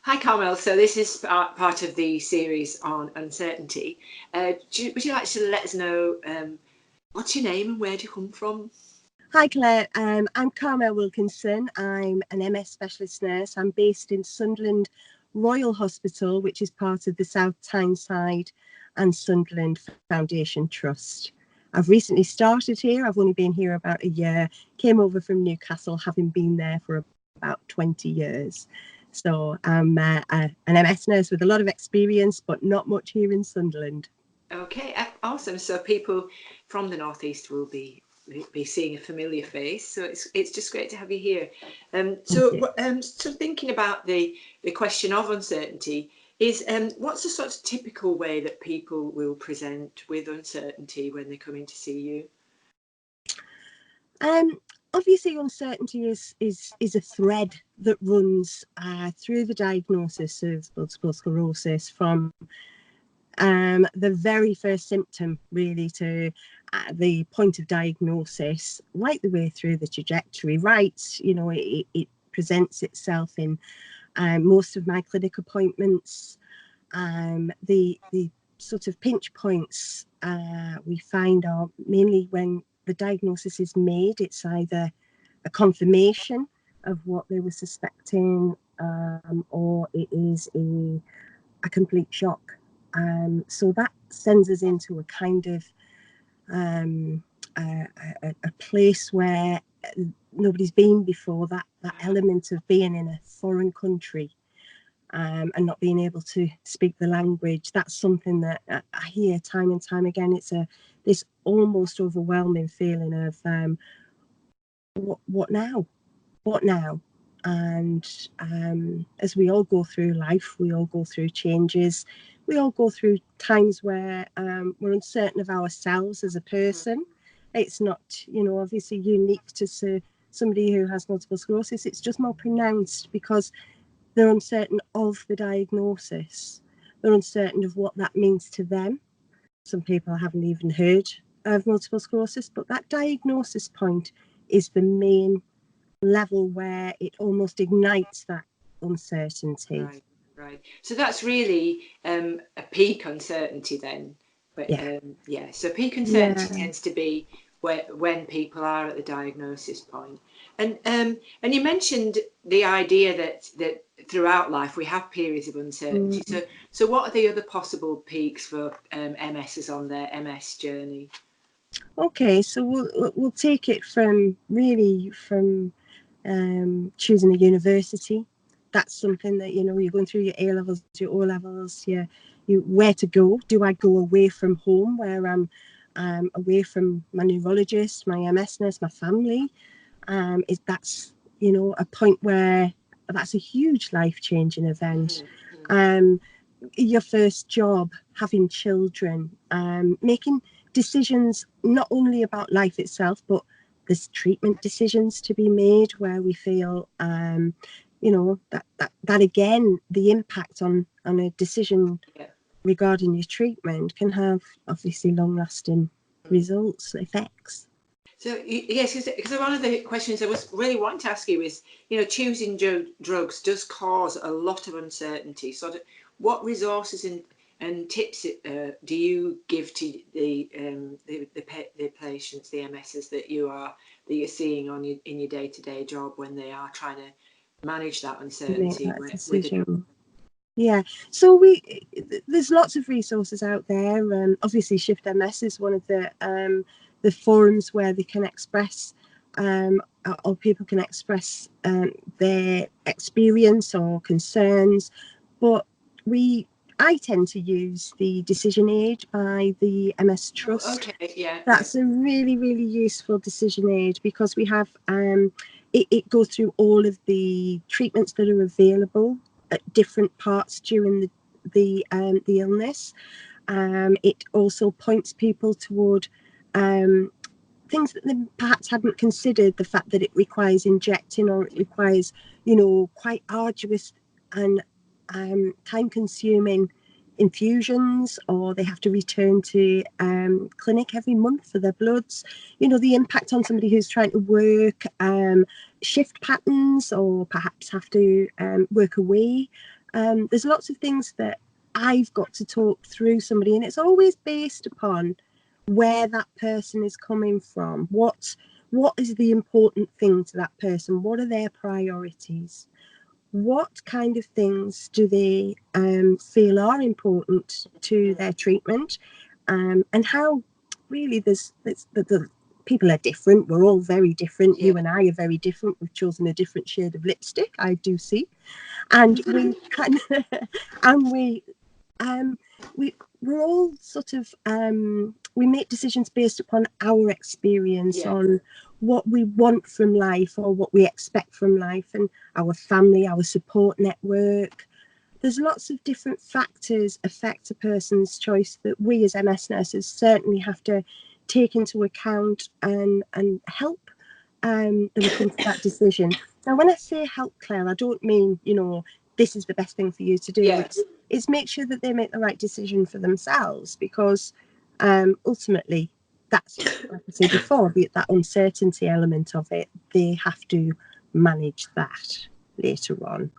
Hi, Carmel. So this is part of the series on uncertainty. Would you like to let us know what's your name and where do you come from? Hi Claire, I'm Carmel Wilkinson. I'm an MS specialist nurse. I'm based in Sunderland Royal Hospital, which is part of the South Tyneside and Sunderland Foundation Trust. I've recently started here. I've only been here about a year. Came over from Newcastle, having been there for about 20 years. So I'm an MS nurse with a lot of experience, but not much here in Sunderland. Okay, awesome. So people from the Northeast will be seeing a familiar face. So it's just great to have you here. So thinking about the question of uncertainty is what's the sort of typical way that people will present with uncertainty when they're coming to see you? Obviously, uncertainty is a thread that runs through the diagnosis of multiple sclerosis from the very first symptom really to the point of diagnosis, right the way through the trajectory. Right, it presents itself in most of my clinic appointments. The sort of pinch points we find are mainly when the diagnosis is made. It's either a confirmation of what they were suspecting, or it is a complete shock. So that sends us into a kind of a place where nobody's been before. That element of being in a foreign country and not being able to speak the language, that's something that I hear time and time again. It's this almost overwhelming feeling of what now? And as we all go through life, we all go through changes, we all go through times where we're uncertain of ourselves as a person. It's not, obviously unique to somebody who has multiple sclerosis. It's just more pronounced because they're uncertain of the diagnosis. They're uncertain of what that means to them. Some people haven't even heard of multiple sclerosis, but that diagnosis point is the main level where it almost ignites that uncertainty. Right. So that's really a peak uncertainty then. But, yeah. So peak uncertainty tends to be when people are at the diagnosis point. And you mentioned the idea that throughout life we have periods of uncertainty. So what are the other possible peaks for MSs on their MS journey? Okay, so we'll take it from choosing a university. That's something that you're going through your A levels, your O levels, you where to go. Do I go away from home where I'm away from my neurologist, my MS nurse, my family? Is that's a point where that's a huge life-changing event. Your first job, having children, making decisions not only about life itself, but there's treatment decisions to be made where we feel that again, the impact on a decision regarding your treatment can have obviously long-lasting results, effects. So yes, because one of the questions I was really wanting to ask you is, choosing drugs does cause a lot of uncertainty. So what resources and tips do you give to the patients, the MSs that you're seeing in your day-to-day job when they are trying to manage that uncertainty with a Yeah, so there's lots of resources out there. Obviously, Shift MS is one of the forums where they can express or people can express their experience or concerns. But I tend to use the Decision Aid by the MS Trust. Okay, yeah. That's a really, really useful decision aid because we have it goes through all of the treatments that are available at different parts during the illness. It also points people toward things that they perhaps hadn't considered, the fact that it requires injecting or it requires, quite arduous and time-consuming infusions, or they have to return to clinic every month for their bloods. You know, the impact on somebody who's trying to work shift patterns, or perhaps have to work away. There's lots of things that I've got to talk through somebody, and it's always based upon where that person is coming from. What is the important thing to that person? What are their priorities? What kind of things do they feel are important to their treatment? And how really the people are different. We're all very different. You and I are very different. We've chosen a different shade of lipstick, I do see. And we kind of, and we're all sort of we make decisions based upon our experience, on what we want from life or what we expect from life, and our family, our support network. There's lots of different factors affect a person's choice that we as MS nurses certainly have to take into account and help them come to that decision. Now, when I say help, Claire, I don't mean, you know, this is the best thing for you to do. It's make sure that they make the right decision for themselves, because ultimately, that's, like I said before, that uncertainty element of it, they have to manage that later on.